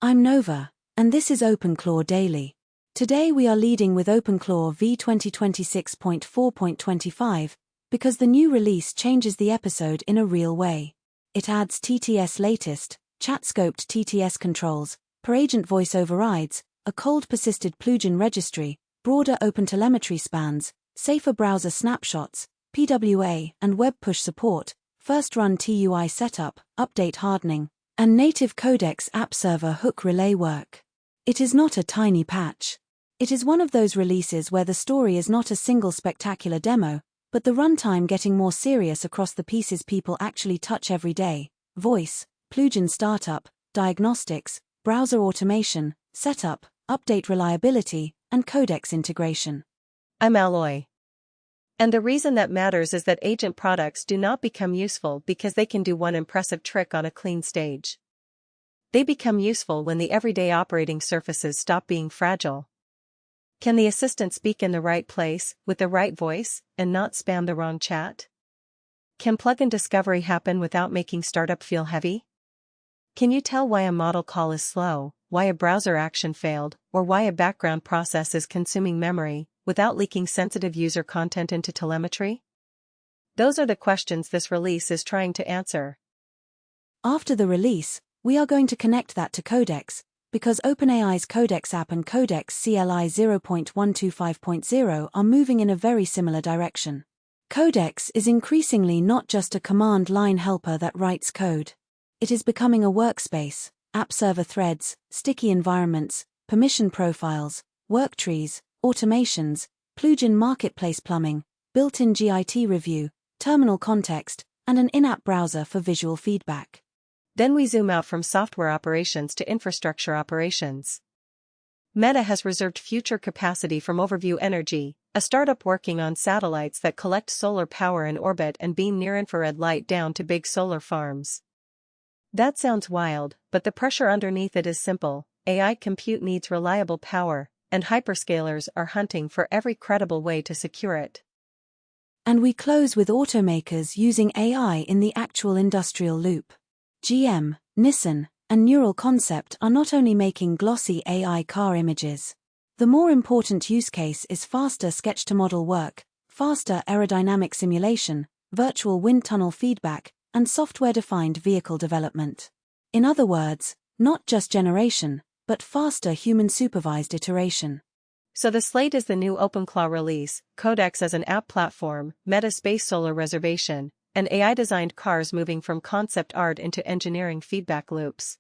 I'm Nova, and this is OpenClaw Daily. Today we are leading with OpenClaw v2026.4.25, because the new release changes the episode in a real way. It adds TTS latest, chat-scoped TTS controls, per-agent voice overrides, a cold persisted plugin registry, broader OpenTelemetry spans, safer browser snapshots, PWA and web push support, first-run TUI setup, update hardening, and native Codex app server hook relay work. It is not a tiny patch. It is one of those releases where the story is not a single spectacular demo, but the runtime getting more serious across the pieces people actually touch every day: voice, plugin startup, diagnostics, browser automation, setup, update reliability, and Codex integration. I'm Alloy. And the reason that matters is that agent products do not become useful because they can do one impressive trick on a clean stage. They become useful when the everyday operating surfaces stop being fragile. Can the assistant speak in the right place, with the right voice, and not spam the wrong chat? Can plugin discovery happen without making startup feel heavy? Can you tell why a model call is slow, why a browser action failed, or why a background process is consuming memory, without leaking sensitive user content into telemetry? Those are the questions this release is trying to answer. After the release, we are going to connect that to Codex, because OpenAI's Codex app and Codex CLI 0.125.0 are moving in a very similar direction. Codex is increasingly not just a command line helper that writes code. It is becoming a workspace: app server threads, sticky environments, permission profiles, work trees, automations, plugin marketplace plumbing, built-in GIT review, terminal context, and an in-app browser for visual feedback. Then we zoom out from software operations to infrastructure operations. Meta has reserved future capacity from Overview Energy, a startup working on satellites that collect solar power in orbit and beam near-infrared light down to big solar farms. That sounds wild, but the pressure underneath it is simple: AI compute needs reliable power, and hyperscalers are hunting for every credible way to secure it. And we close with automakers using AI in the actual industrial loop. GM, Nissan, and Neural Concept are not only making glossy AI car images. The more important use case is faster sketch-to-model work, faster aerodynamic simulation, virtual wind tunnel feedback, and software-defined vehicle development. In other words, not just generation, but faster human-supervised iteration. So the Slate is the new OpenClaw release, Codex as an app platform, Meta space solar reservation, and AI-designed cars moving from concept art into engineering feedback loops.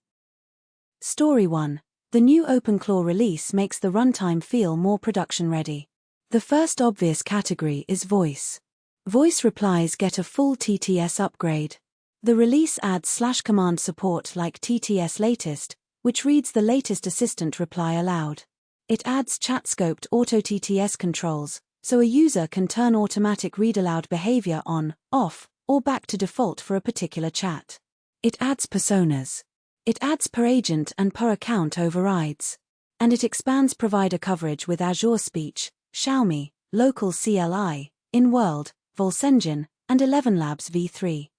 Story 1. The new OpenClaw release makes the runtime feel more production-ready. The first obvious category is voice. Voice replies get a full TTS upgrade. The release adds /command support like TTS latest, which reads the latest assistant reply aloud. It adds chat-scoped auto-TTS controls, so a user can turn automatic read-aloud behavior on, off, or back to default for a particular chat. It adds personas. It adds per-agent and per-account overrides. And it expands provider coverage with Azure Speech, Xiaomi, Local CLI, In-World, Volsengine, and 11 Labs v3.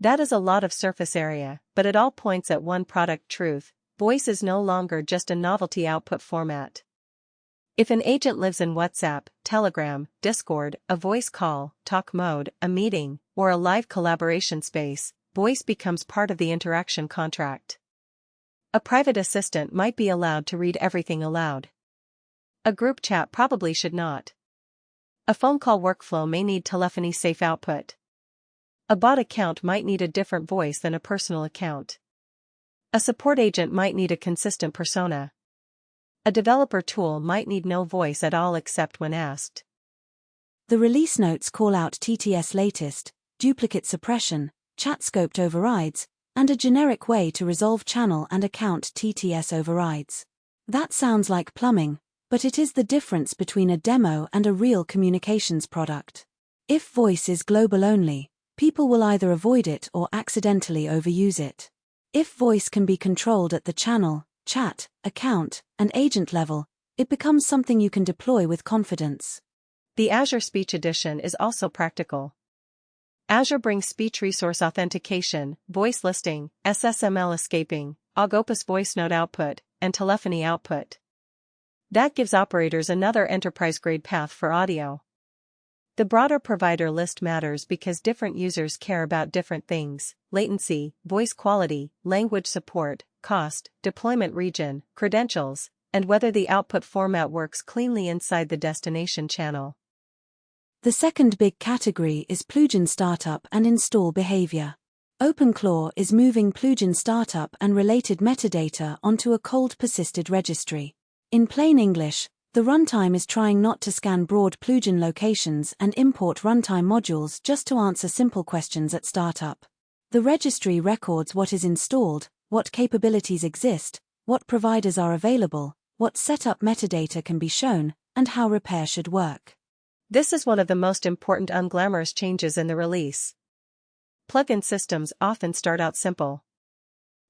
That is a lot of surface area, but it all points at one product truth: voice is no longer just a novelty output format. If an agent lives in WhatsApp, Telegram, Discord, a voice call, talk mode, a meeting, or a live collaboration space, voice becomes part of the interaction contract. A private assistant might be allowed to read everything aloud. A group chat probably should not. A phone call workflow may need telephony-safe output. A bot account might need a different voice than a personal account. A support agent might need a consistent persona. A developer tool might need no voice at all except when asked. The release notes call out TTS latest, duplicate suppression, chat-scoped overrides, and a generic way to resolve channel and account TTS overrides. That sounds like plumbing, but it is the difference between a demo and a real communications product. If voice is global only, people will either avoid it or accidentally overuse it. If voice can be controlled at the channel, chat, account, and agent level, it becomes something you can deploy with confidence. The Azure Speech Edition is also practical. Azure brings speech resource authentication, voice listing, SSML escaping, Opus voice note output, and telephony output. That gives operators another enterprise-grade path for audio. The broader provider list matters because different users care about different things: latency, voice quality, language support, cost, deployment region, credentials, and whether the output format works cleanly inside the destination channel. The second big category is plugin startup and install behavior. OpenClaw is moving plugin startup and related metadata onto a cold persisted registry. In plain English, the runtime is trying not to scan broad plugin locations and import runtime modules just to answer simple questions at startup. The registry records what is installed, what capabilities exist, what providers are available, what setup metadata can be shown, and how repair should work. This is one of the most important unglamorous changes in the release. Plugin systems often start out simple.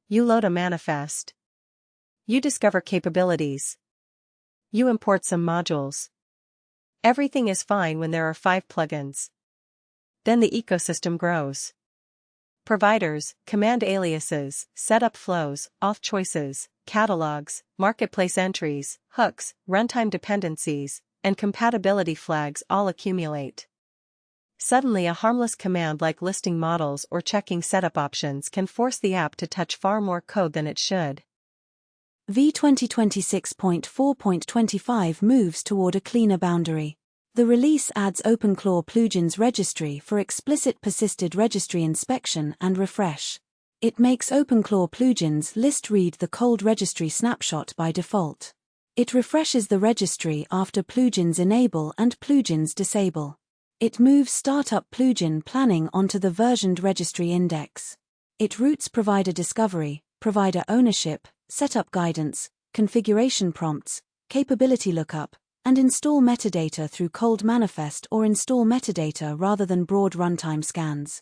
You load a manifest. You discover capabilities. You import some modules. Everything is fine when there are 5 plugins. Then the ecosystem grows. Providers, command aliases, setup flows, auth choices, catalogs, marketplace entries, hooks, runtime dependencies, and compatibility flags all accumulate. Suddenly a harmless command like listing models or checking setup options can force the app to touch far more code than it should. v2026.4.25 moves toward a cleaner boundary. The release adds OpenClaw plugins registry for explicit persisted registry inspection and refresh. It makes OpenClaw plugins list read the cold registry snapshot by default. It refreshes the registry after plugins enable and plugins disable. It moves startup plugin planning onto the versioned registry index. It routes provider discovery, provider ownership, setup guidance, configuration prompts, capability lookup, and install metadata through cold manifest or install metadata rather than broad runtime scans.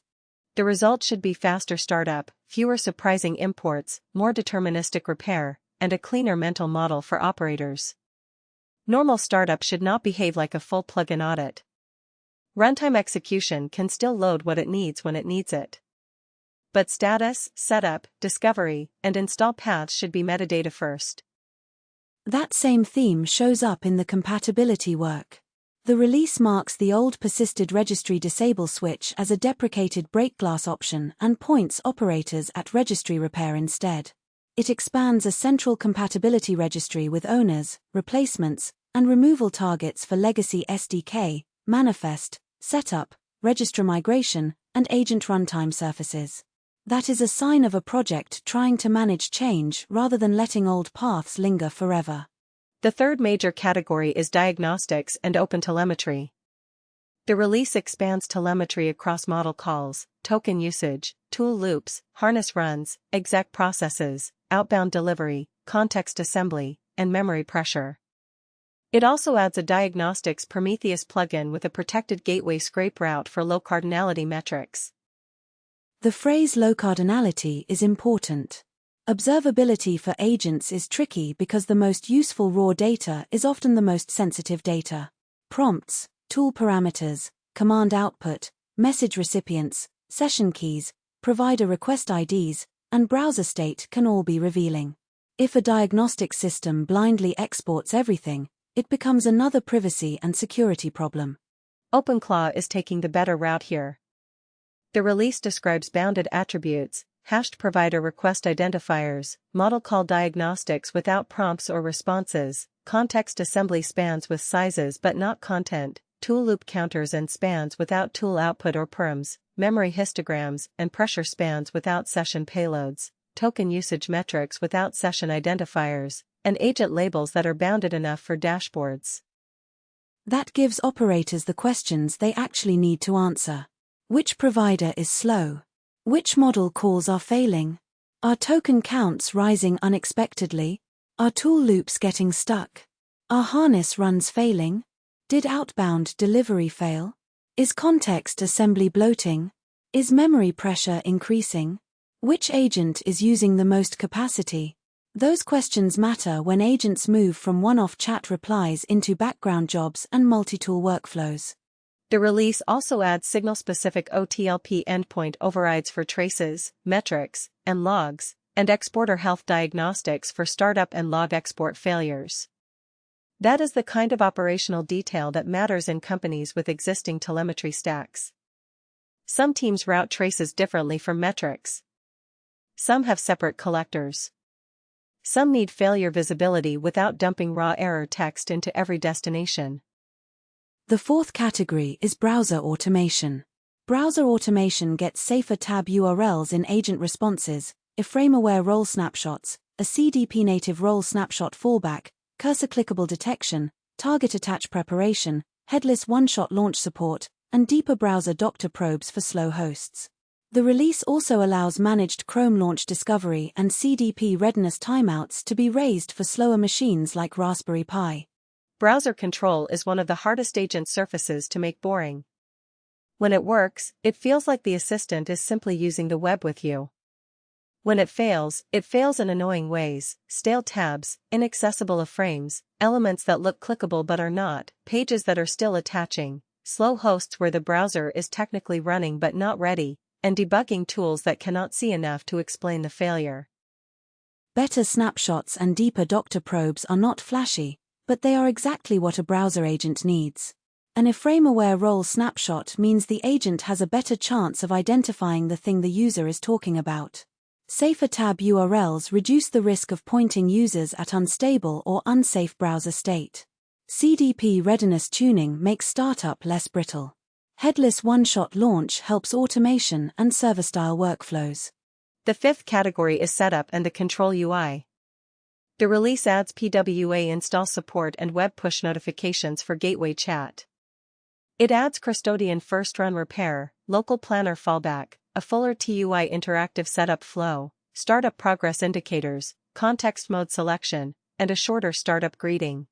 The result should be faster startup, fewer surprising imports, more deterministic repair, and a cleaner mental model for operators. Normal startup should not behave like a full plugin audit. Runtime execution can still load what it needs when it needs it. But status, setup, discovery, and install paths should be metadata first. That same theme shows up in the compatibility work. The release marks the old persisted registry disable switch as a deprecated breakglass option and points operators at registry repair instead. It expands a central compatibility registry with owners, replacements, and removal targets for legacy SDK, manifest, setup, register migration, and agent runtime surfaces. That is a sign of a project trying to manage change rather than letting old paths linger forever. The third major category is diagnostics and OpenTelemetry. The release expands telemetry across model calls, token usage, tool loops, harness runs, exec processes, outbound delivery, context assembly, and memory pressure. It also adds a diagnostics Prometheus plugin with a protected gateway scrape route for low cardinality metrics. The phrase low cardinality is important. Observability for agents is tricky because the most useful raw data is often the most sensitive data. Prompts, tool parameters, command output, message recipients, session keys, provider request IDs, and browser state can all be revealing. If a diagnostic system blindly exports everything, it becomes another privacy and security problem. OpenClaw is taking the better route here. The release describes bounded attributes, hashed provider request identifiers, model call diagnostics without prompts or responses, context assembly spans with sizes but not content, tool loop counters and spans without tool output or perms, memory histograms and pressure spans without session payloads, token usage metrics without session identifiers, and agent labels that are bounded enough for dashboards. That gives operators the questions they actually need to answer. Which provider is slow? Which model calls are failing? Are token counts rising unexpectedly? Are tool loops getting stuck? Are harness runs failing? Did outbound delivery fail? Is context assembly bloating? Is memory pressure increasing? Which agent is using the most capacity? Those questions matter when agents move from one-off chat replies into background jobs and multi-tool workflows. The release also adds signal-specific OTLP endpoint overrides for traces, metrics, and logs, and exporter health diagnostics for startup and log export failures. That is the kind of operational detail that matters in companies with existing telemetry stacks. Some teams route traces differently from metrics. Some have separate collectors. Some need failure visibility without dumping raw error text into every destination. The fourth category is browser automation. Browser automation gets safer tab URLs in agent responses, iframe-aware role snapshots, a CDP-native role snapshot fallback, cursor-clickable detection, target attach preparation, headless one-shot launch support, and deeper browser doctor probes for slow hosts. The release also allows managed Chrome launch discovery and CDP readiness timeouts to be raised for slower machines like Raspberry Pi. Browser control is one of the hardest agent surfaces to make boring. When it works, it feels like the assistant is simply using the web with you. When it fails in annoying ways: stale tabs, inaccessible iframes, elements that look clickable but are not, pages that are still attaching, slow hosts where the browser is technically running but not ready, and debugging tools that cannot see enough to explain the failure. Better snapshots and deeper doctor probes are not flashy, but they are exactly what a browser agent needs. An iframe-aware role snapshot means the agent has a better chance of identifying the thing the user is talking about. Safer tab URLs reduce the risk of pointing users at unstable or unsafe browser state. CDP readiness tuning makes startup less brittle. Headless one-shot launch helps automation and server-style workflows. The fifth category is setup and the control UI. The release adds PWA install support and web push notifications for gateway chat. It adds custodian first-run repair, local planner fallback, a fuller TUI interactive setup flow, startup progress indicators, context mode selection, and a shorter startup greeting.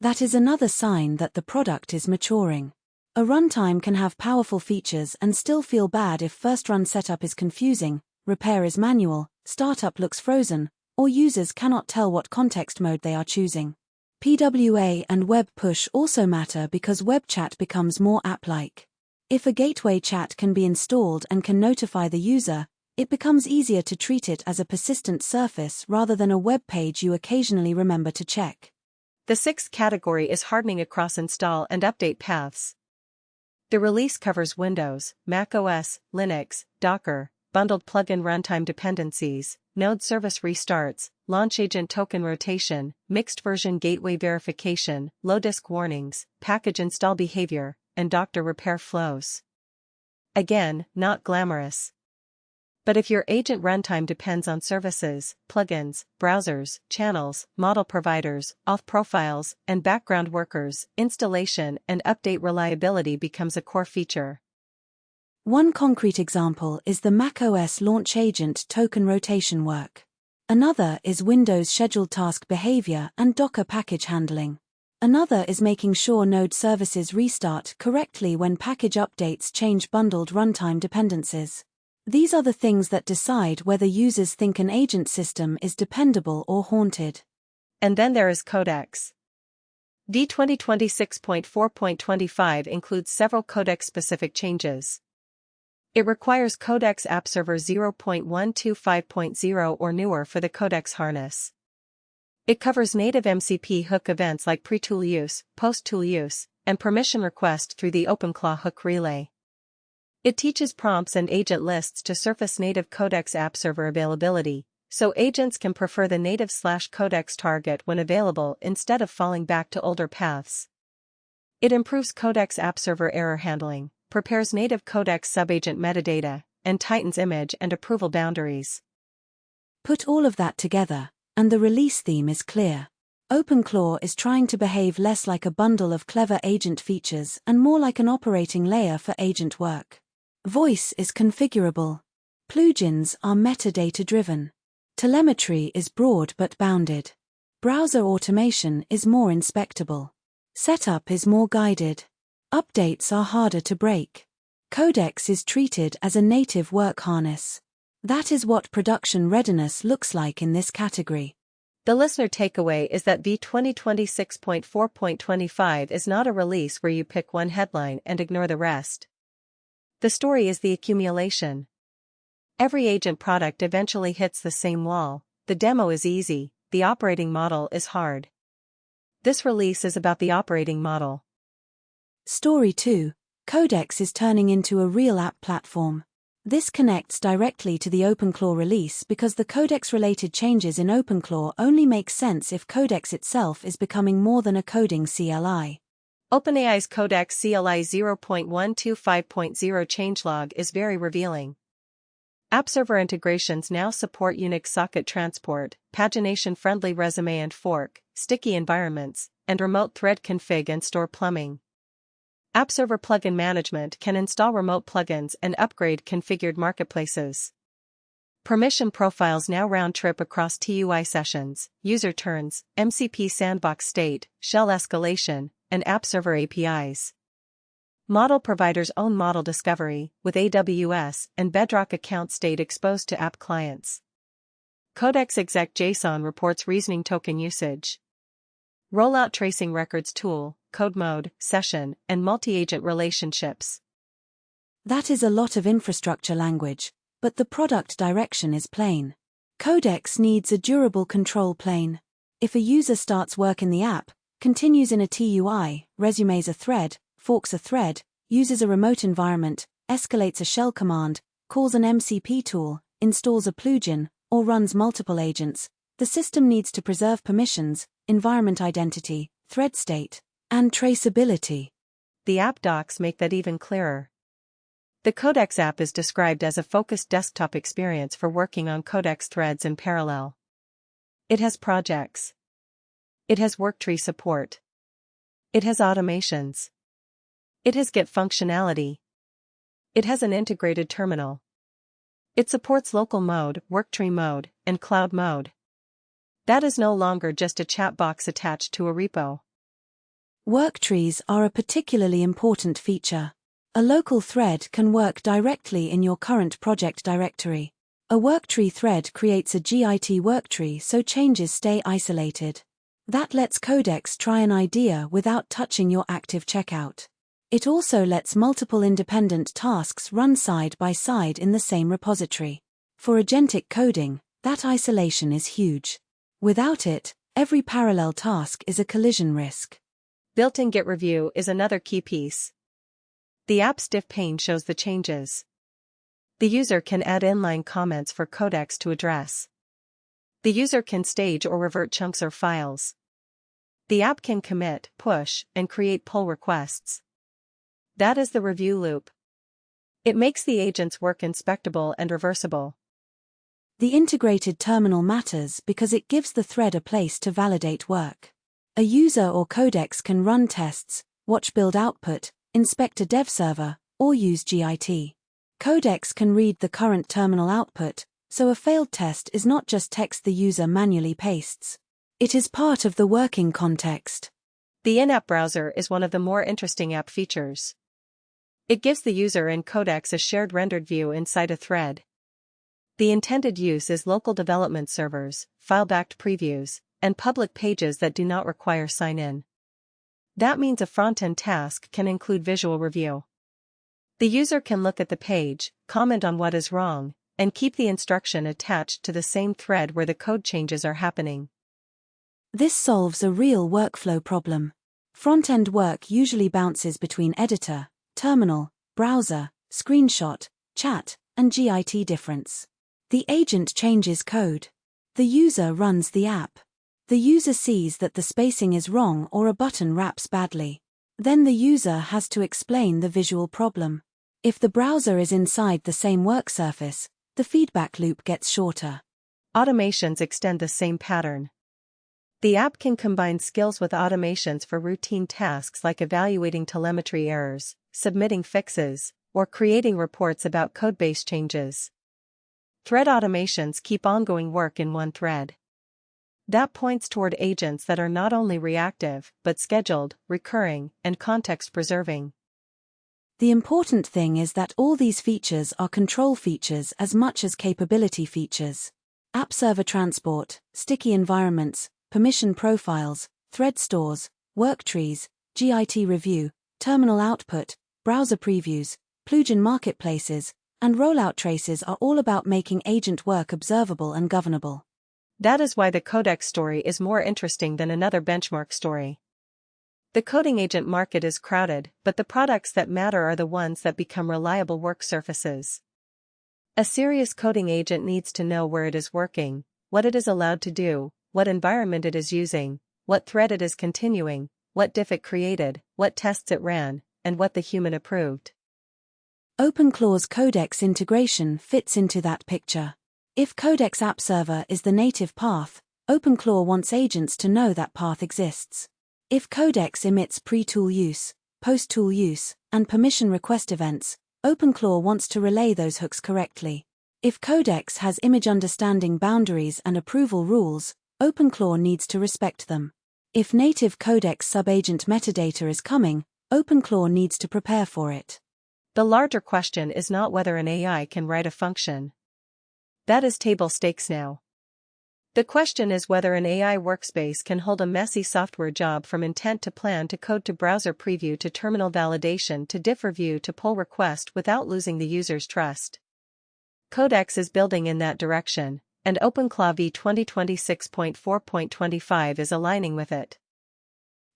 That is another sign that the product is maturing. A runtime can have powerful features and still feel bad if first-run setup is confusing, repair is manual, startup looks frozen, or users cannot tell what context mode they are choosing. PWA and web push also matter because web chat becomes more app-like. If a gateway chat can be installed and can notify the user, it becomes easier to treat it as a persistent surface rather than a web page you occasionally remember to check. The sixth category is hardening across install and update paths. The release covers Windows, macOS, Linux, Docker, bundled plugin runtime dependencies, node service restarts, launch agent token rotation, mixed version gateway verification, low disk warnings, package install behavior, and doctor repair flows. Again, not glamorous. But if your agent runtime depends on services, plugins, browsers, channels, model providers, auth profiles, and background workers, installation and update reliability becomes a core feature. One concrete example is the macOS launch agent token rotation work. Another is Windows scheduled task behavior and Docker package handling. Another is making sure node services restart correctly when package updates change bundled runtime dependencies. These are the things that decide whether users think an agent system is dependable or haunted. And then there is Codex. V2026.4.25 includes several Codex-specific changes. It requires Codex App Server 0.125.0 or newer for the Codex harness. It covers native MCP hook events like pre-tool use, post-tool use, and permission request through the OpenClaw hook relay. It teaches prompts and agent lists to surface native Codex App Server availability, so agents can prefer the native/Codex target when available instead of falling back to older paths. It improves Codex App Server error handling, prepares native Codex subagent metadata, and tightens image and approval boundaries. Put all of that together, and the release theme is clear. OpenClaw is trying to behave less like a bundle of clever agent features and more like an operating layer for agent work. Voice is configurable. Plugins are metadata-driven. Telemetry is broad but bounded. Browser automation is more inspectable. Setup is more guided. Updates are harder to break. Codex is treated as a native work harness. That is what production readiness looks like in this category. The listener takeaway is that V2026.4.25 is not a release where you pick one headline and ignore the rest. The story is the accumulation. Every agent product eventually hits the same wall. The demo is easy, the operating model is hard. This release is about the operating model. Story 2. Codex is turning into a real app platform. This connects directly to the OpenClaw release because the Codex-related changes in OpenClaw only make sense if Codex itself is becoming more than a coding CLI. OpenAI's Codex CLI 0.125.0 changelog is very revealing. App server integrations now support Unix socket transport, pagination-friendly resume and fork, sticky environments, and remote thread config and store plumbing. App server plugin management can install remote plugins and upgrade configured marketplaces. Permission profiles now round-trip across TUI sessions, user turns, MCP sandbox state, shell escalation, and app server APIs. Model providers own model discovery, with AWS and Bedrock account state exposed to app clients. Codex exec JSON reports reasoning token usage. Rollout tracing records tool, code mode, session, and multi-agent relationships. That is a lot of infrastructure language, but the product direction is plain. Codex needs a durable control plane. If a user starts work in the app, continues in a TUI, resumes a thread, forks a thread, uses a remote environment, escalates a shell command, calls an MCP tool, installs a plugin, or runs multiple agents, the system needs to preserve permissions, environment identity, thread state, and traceability. The app docs make that even clearer. The Codex app is described as a focused desktop experience for working on Codex threads in parallel. It has projects. It has worktree support. It has automations. It has Git functionality. It has an integrated terminal. It supports local mode, worktree mode, and cloud mode. That is no longer just a chat box attached to a repo. Worktrees are a particularly important feature. A local thread can work directly in your current project directory. A worktree thread creates a Git worktree so changes stay isolated. That lets Codex try an idea without touching your active checkout. It also lets multiple independent tasks run side by side in the same repository. For agentic coding, that isolation is huge. Without it, every parallel task is a collision risk. Built-in Git review is another key piece. The app's diff pane shows the changes. The user can add inline comments for Codex to address. The user can stage or revert chunks or files. The app can commit, push, and create pull requests. That is the review loop. It makes the agent's work inspectable and reversible. The integrated terminal matters because it gives the thread a place to validate work. A user or Codex can run tests, watch build output, inspect a dev server, or use Git. Codex can read the current terminal output, so a failed test is not just text the user manually pastes. It is part of the working context. The in-app browser is one of the more interesting app features. It gives the user and Codex a shared rendered view inside a thread. The intended use is local development servers, file-backed previews, and public pages that do not require sign-in. That means a front-end task can include visual review. The user can look at the page, comment on what is wrong, and keep the instruction attached to the same thread where the code changes are happening. This solves a real workflow problem. Front-end work usually bounces between editor, terminal, browser, screenshot, chat, and Git difference. The agent changes code. The user runs the app. The user sees that the spacing is wrong or a button wraps badly. Then the user has to explain the visual problem. If the browser is inside the same work surface, the feedback loop gets shorter. Automations extend the same pattern. The app can combine skills with automations for routine tasks like evaluating telemetry errors, submitting fixes, or creating reports about codebase changes. Thread automations keep ongoing work in one thread. That points toward agents that are not only reactive, but scheduled, recurring, and context-preserving. The important thing is that all these features are control features as much as capability features. App server transport, sticky environments, permission profiles, thread stores, worktrees, Git review, terminal output, browser previews, plugin marketplaces, And rollout traces are all about making agent work observable and governable. That is why the Codex story is more interesting than another benchmark story. The coding agent market is crowded, but the products that matter are the ones that become reliable work surfaces. A serious coding agent needs to know where it is working, what it is allowed to do, what environment it is using, what thread it is continuing, what diff it created, what tests it ran, and what the human approved. OpenClaw's Codex integration fits into that picture. If Codex App Server is the native path, OpenClaw wants agents to know that path exists. If Codex emits pre-tool use, post-tool use, and permission request events, OpenClaw wants to relay those hooks correctly. If Codex has image understanding boundaries and approval rules, OpenClaw needs to respect them. If native Codex subagent metadata is coming, OpenClaw needs to prepare for it. The larger question is not whether an AI can write a function. That is table stakes now. The question is whether an AI workspace can hold a messy software job from intent to plan to code to browser preview to terminal validation to diff review to pull request without losing the user's trust. Codex is building in that direction, and OpenClaw v2026.4.25 is aligning with it.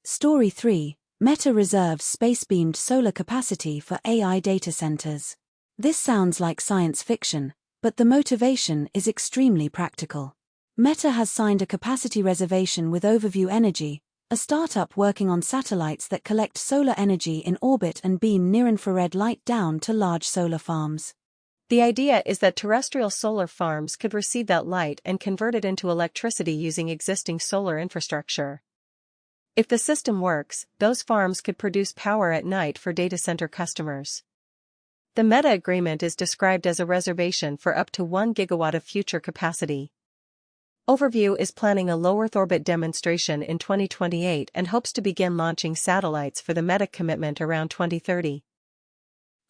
Story 3. Meta reserves space-beamed solar capacity for AI data centers. This sounds like science fiction, but the motivation is extremely practical. Meta has signed a capacity reservation with Overview Energy, a startup working on satellites that collect solar energy in orbit and beam near-infrared light down to large solar farms. The idea is that terrestrial solar farms could receive that light and convert it into electricity using existing solar infrastructure. If the system works, those farms could produce power at night for data center customers. The Meta agreement is described as a reservation for up to 1 gigawatt of future capacity. Overview is planning a low Earth orbit demonstration in 2028 and hopes to begin launching satellites for the Meta commitment around 2030.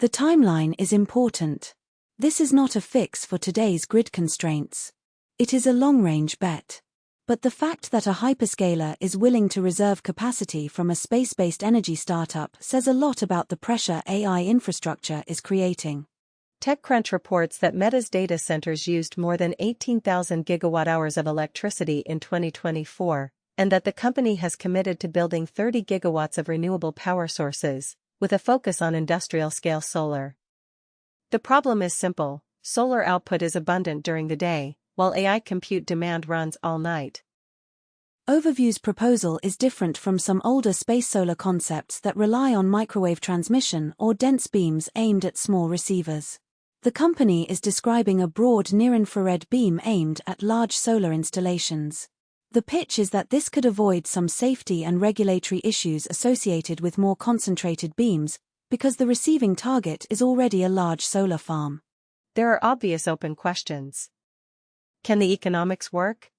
The timeline is important. This is not a fix for today's grid constraints. It is a long-range bet. But the fact that a hyperscaler is willing to reserve capacity from a space-based energy startup says a lot about the pressure AI infrastructure is creating. TechCrunch reports that Meta's data centers used more than 18,000 gigawatt-hours of electricity in 2024, and that the company has committed to building 30 gigawatts of renewable power sources, with a focus on industrial-scale solar. The problem is simple: solar output is abundant during the day, while AI compute demand runs all night. Overview's proposal is different from some older space solar concepts that rely on microwave transmission or dense beams aimed at small receivers. The company is describing a broad near-infrared beam aimed at large solar installations. The pitch is that this could avoid some safety and regulatory issues associated with more concentrated beams, because the receiving target is already a large solar farm. There are obvious open questions. Can the economics work?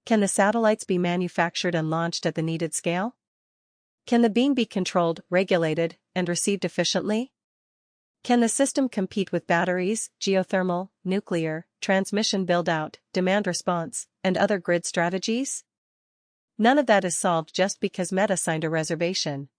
Can the satellites be manufactured and launched at the needed scale? Can the beam be controlled, regulated, and received efficiently? Can the system compete with batteries, geothermal, nuclear, transmission build-out, demand response, and other grid strategies? None of that is solved just because Meta signed a reservation.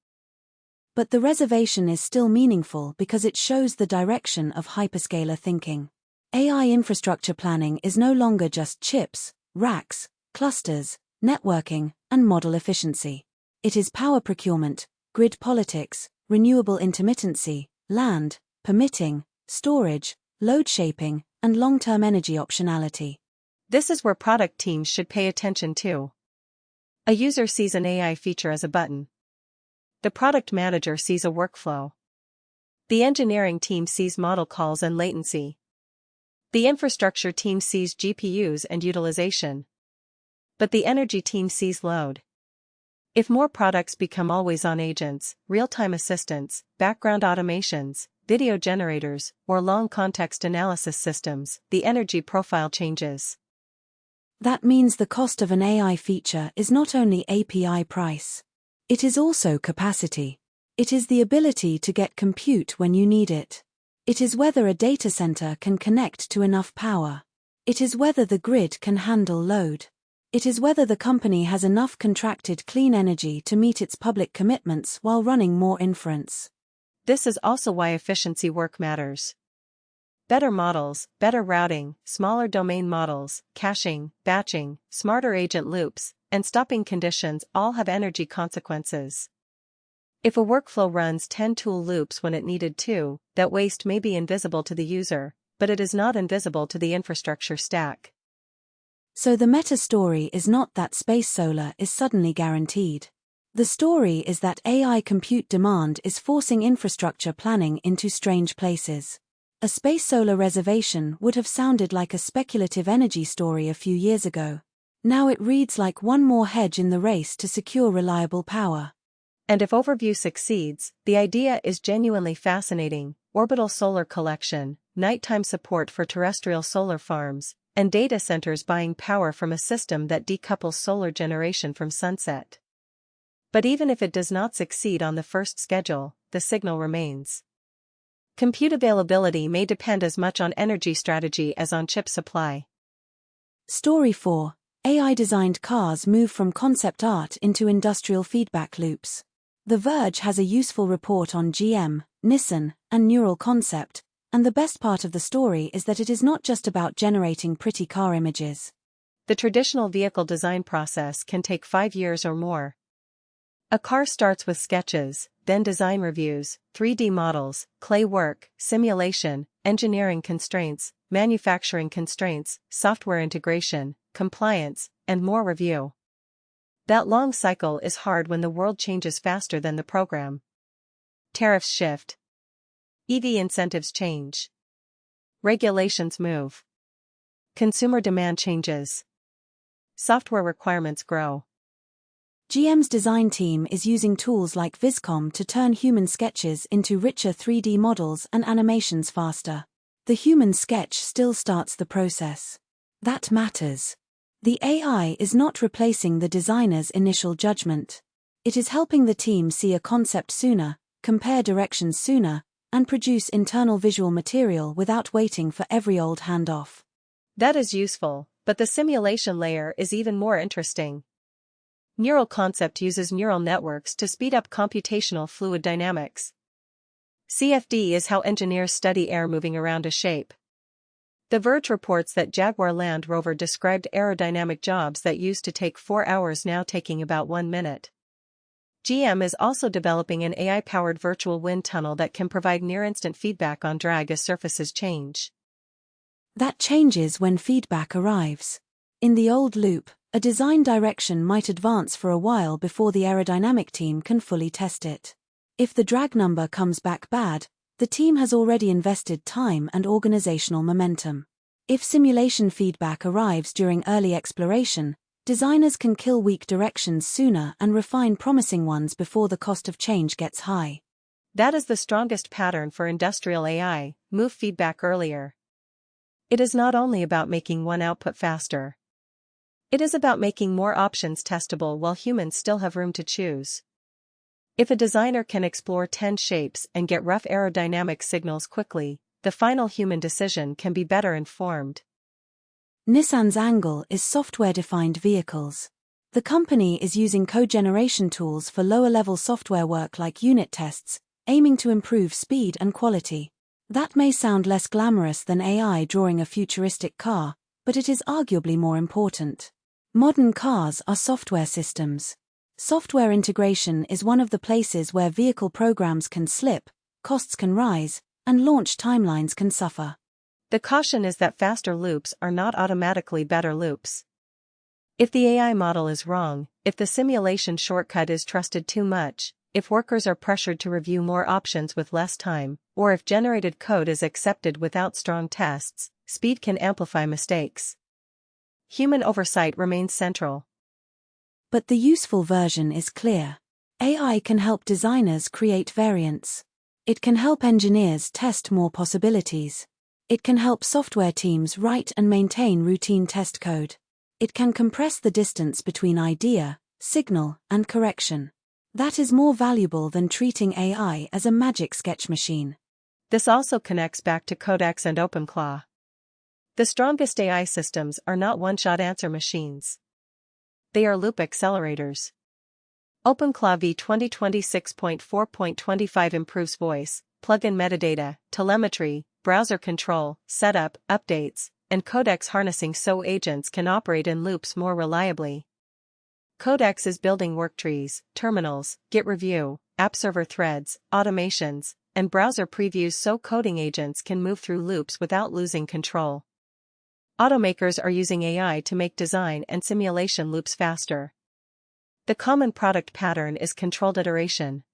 But the reservation is still meaningful because it shows the direction of hyperscaler thinking. AI infrastructure planning is no longer just chips, racks, clusters, networking, and model efficiency. It is power procurement, grid politics, renewable intermittency, land, permitting, storage, load shaping, and long-term energy optionality. This is where product teams should pay attention to. A user sees an AI feature as a button. The product manager sees a workflow. The engineering team sees model calls and latency. The infrastructure team sees GPUs and utilization. But the energy team sees load. If more products become always-on agents, real-time assistants, background automations, video generators, or long context analysis systems, the energy profile changes. That means the cost of an AI feature is not only API price. It is also capacity. It is the ability to get compute when you need it. It is whether a data center can connect to enough power. It is whether the grid can handle load. It is whether the company has enough contracted clean energy to meet its public commitments while running more inference. This is also why efficiency work matters. Better models, better routing, smaller domain models, caching, batching, smarter agent loops, and stopping conditions all have energy consequences. If a workflow runs 10 tool loops when it needed to, that waste may be invisible to the user, but it is not invisible to the infrastructure stack. So the meta story is not that space solar is suddenly guaranteed. The story is that AI compute demand is forcing infrastructure planning into strange places. A space solar reservation would have sounded like a speculative energy story a few years ago. Now it reads like one more hedge in the race to secure reliable power. And if overview succeeds, the idea is genuinely fascinating: orbital solar collection, nighttime support for terrestrial solar farms, and data centers buying power from a system that decouples solar generation from sunset. But even if it does not succeed on the first schedule, the signal remains. Compute availability may depend as much on energy strategy as on chip supply. Story 4. AI-designed cars move from concept art into industrial feedback loops. The Verge has a useful report on GM, Nissan, and Neural Concept, and the best part of the story is that it is not just about generating pretty car images. The traditional vehicle design process can take 5 years or more. A car starts with sketches, then design reviews, 3D models, clay work, simulation, engineering constraints, manufacturing constraints, software integration, compliance, and more review. That long cycle is hard when the world changes faster than the program. Tariffs shift. EV incentives change. Regulations move. Consumer demand changes. Software requirements grow. GM's design team is using tools like Viscom to turn human sketches into richer 3D models and animations faster. The human sketch still starts the process. That matters. The AI is not replacing the designer's initial judgment. It is helping the team see a concept sooner, compare directions sooner, and produce internal visual material without waiting for every old handoff. That is useful, but the simulation layer is even more interesting. Neural Concept uses neural networks to speed up computational fluid dynamics. CFD is how engineers study air moving around a shape. The Verge reports that Jaguar Land Rover described aerodynamic jobs that used to take 4 hours now taking about 1 minute. GM is also developing an AI-powered virtual wind tunnel that can provide near-instant feedback on drag as surfaces change. That changes when feedback arrives. In the old loop, a design direction might advance for a while before the aerodynamic team can fully test it. If the drag number comes back bad, the team has already invested time and organizational momentum. If simulation feedback arrives during early exploration, designers can kill weak directions sooner and refine promising ones before the cost of change gets high. That is the strongest pattern for industrial AI: move feedback earlier. It is not only about making one output faster. It is about making more options testable while humans still have room to choose. If a designer can explore 10 shapes and get rough aerodynamic signals quickly, the final human decision can be better informed. Nissan's angle is software-defined vehicles. The company is using code generation tools for lower-level software work like unit tests, aiming to improve speed and quality. That may sound less glamorous than AI drawing a futuristic car, but it is arguably more important. Modern cars are software systems. Software integration is one of the places where vehicle programs can slip, costs can rise, and launch timelines can suffer. The caution is that faster loops are not automatically better loops. If the AI model is wrong, if the simulation shortcut is trusted too much, if workers are pressured to review more options with less time, or if generated code is accepted without strong tests, speed can amplify mistakes. Human oversight remains central. But the useful version is clear. AI can help designers create variants. It can help engineers test more possibilities. It can help software teams write and maintain routine test code. It can compress the distance between idea, signal, and correction. That is more valuable than treating AI as a magic sketch machine. This also connects back to Codex and OpenClaw. The strongest AI systems are not one-shot answer machines. They are loop accelerators. OpenClaw v2026.4.25 improves voice, plug-in metadata, telemetry, browser control, setup, updates, and Codex harnessing so agents can operate in loops more reliably. Codex is building worktrees, terminals, Git review, app server threads, automations, and browser previews so coding agents can move through loops without losing control. Automakers are using AI to make design and simulation loops faster. The common product pattern is controlled iteration.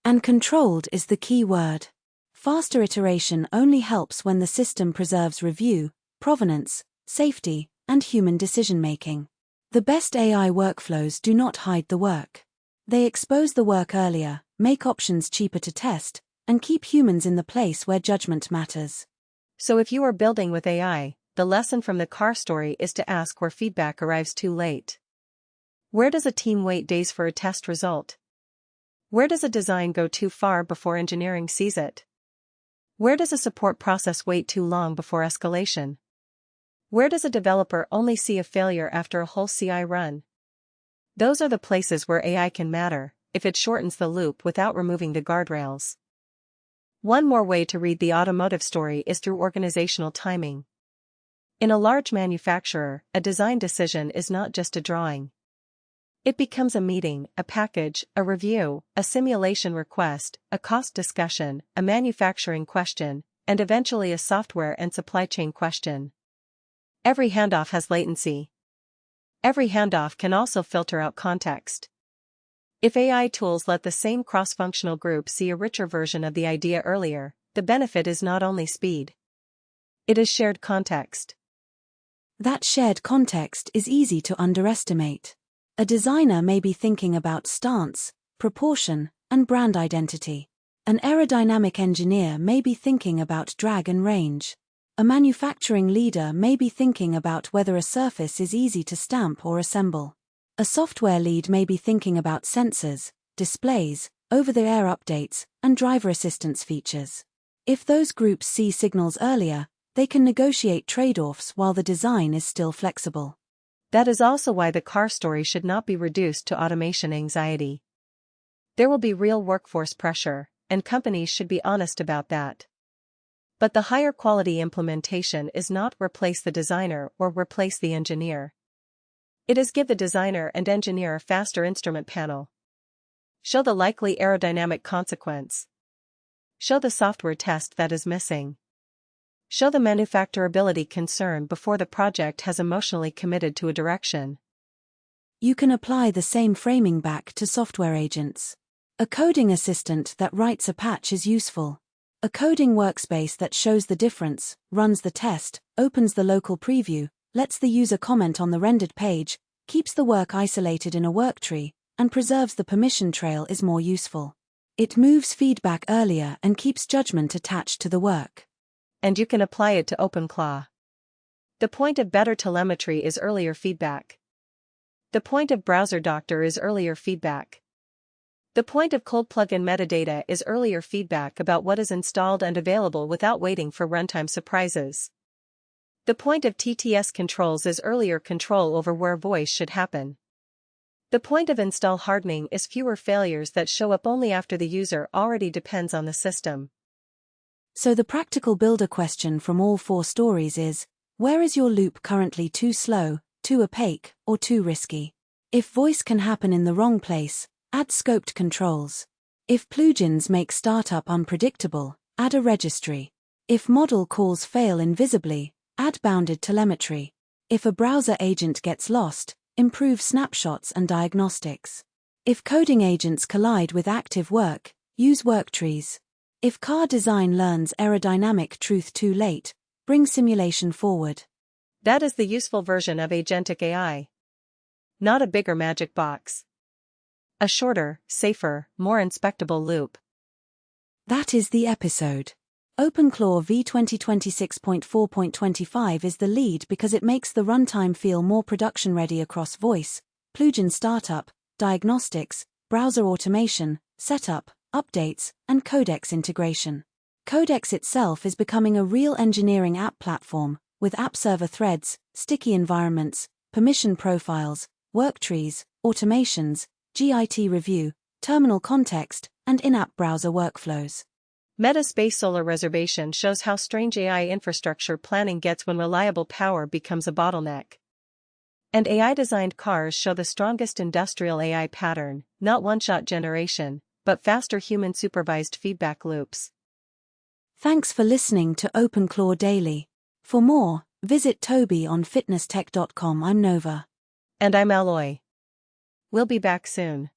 And controlled is the key word. Faster iteration only helps when the system preserves review, provenance, safety, and human decision-making. The best AI workflows do not hide the work. They expose the work earlier, make options cheaper to test, and keep humans in the place where judgment matters. So if you are building with AI, the lesson from the car story is to ask where feedback arrives too late. Where does a team wait days for a test result? Where does a design go too far before engineering sees it? Where does a support process wait too long before escalation? Where does a developer only see a failure after a whole CI run? Those are the places where AI can matter, if it shortens the loop without removing the guardrails. One more way to read the automotive story is through organizational timing. In a large manufacturer, a design decision is not just a drawing. It becomes a meeting, a package, a review, a simulation request, a cost discussion, a manufacturing question, and eventually a software and supply chain question. Every handoff has latency. Every handoff can also filter out context. If AI tools let the same cross-functional group see a richer version of the idea earlier, the benefit is not only speed. It is shared context. That shared context is easy to underestimate. A designer may be thinking about stance, proportion, and brand identity. An aerodynamic engineer may be thinking about drag and range. A manufacturing leader may be thinking about whether a surface is easy to stamp or assemble. A software lead may be thinking about sensors, displays, over-the-air updates, and driver assistance features. If those groups see signals earlier, they can negotiate trade-offs while the design is still flexible. That is also why the car story should not be reduced to automation anxiety. There will be real workforce pressure, and companies should be honest about that. But the higher quality implementation is not replace the designer or replace the engineer. It is give the designer and engineer a faster instrument panel. Show the likely aerodynamic consequence. Show the software test that is missing. Show the manufacturability concern before the project has emotionally committed to a direction. You can apply the same framing back to software agents. A coding assistant that writes a patch is useful. A coding workspace that shows the difference, runs the test, opens the local preview, lets the user comment on the rendered page, keeps the work isolated in a worktree, and preserves the permission trail is more useful. It moves feedback earlier and keeps judgment attached to the work. And you can apply it to OpenClaw. The point of better telemetry is earlier feedback. The point of Browser Doctor is earlier feedback. The point of cold plugin metadata is earlier feedback about what is installed and available without waiting for runtime surprises. The point of TTS controls is earlier control over where voice should happen. The point of install hardening is fewer failures that show up only after the user already depends on the system. So the practical builder question from all four stories is, where is your loop currently too slow, too opaque, or too risky? If voice can happen in the wrong place, add scoped controls. If plugins make startup unpredictable, add a registry. If model calls fail invisibly, add bounded telemetry. If a browser agent gets lost, improve snapshots and diagnostics. If coding agents collide with active work, use worktrees. If car design learns aerodynamic truth too late, bring simulation forward. That is the useful version of agentic AI. Not a bigger magic box. A shorter, safer, more inspectable loop. That is the episode. OpenClaw v2026.4.25 is the lead because it makes the runtime feel more production-ready across voice, plugin startup, diagnostics, browser automation, setup, updates, and Codex integration. Codex itself is becoming a real engineering app platform, with app server threads, sticky environments, permission profiles, worktrees, automations, GIT review, terminal context, and in-app browser workflows. Meta Space Solar Reservation shows how strange AI infrastructure planning gets when reliable power becomes a bottleneck. And AI-designed cars show the strongest industrial AI pattern, not one-shot generation, but faster human-supervised feedback loops. Thanks for listening to OpenClaw Daily. For more, visit Toby on fitnesstech.com. I'm Nova. And I'm Alloy. We'll be back soon.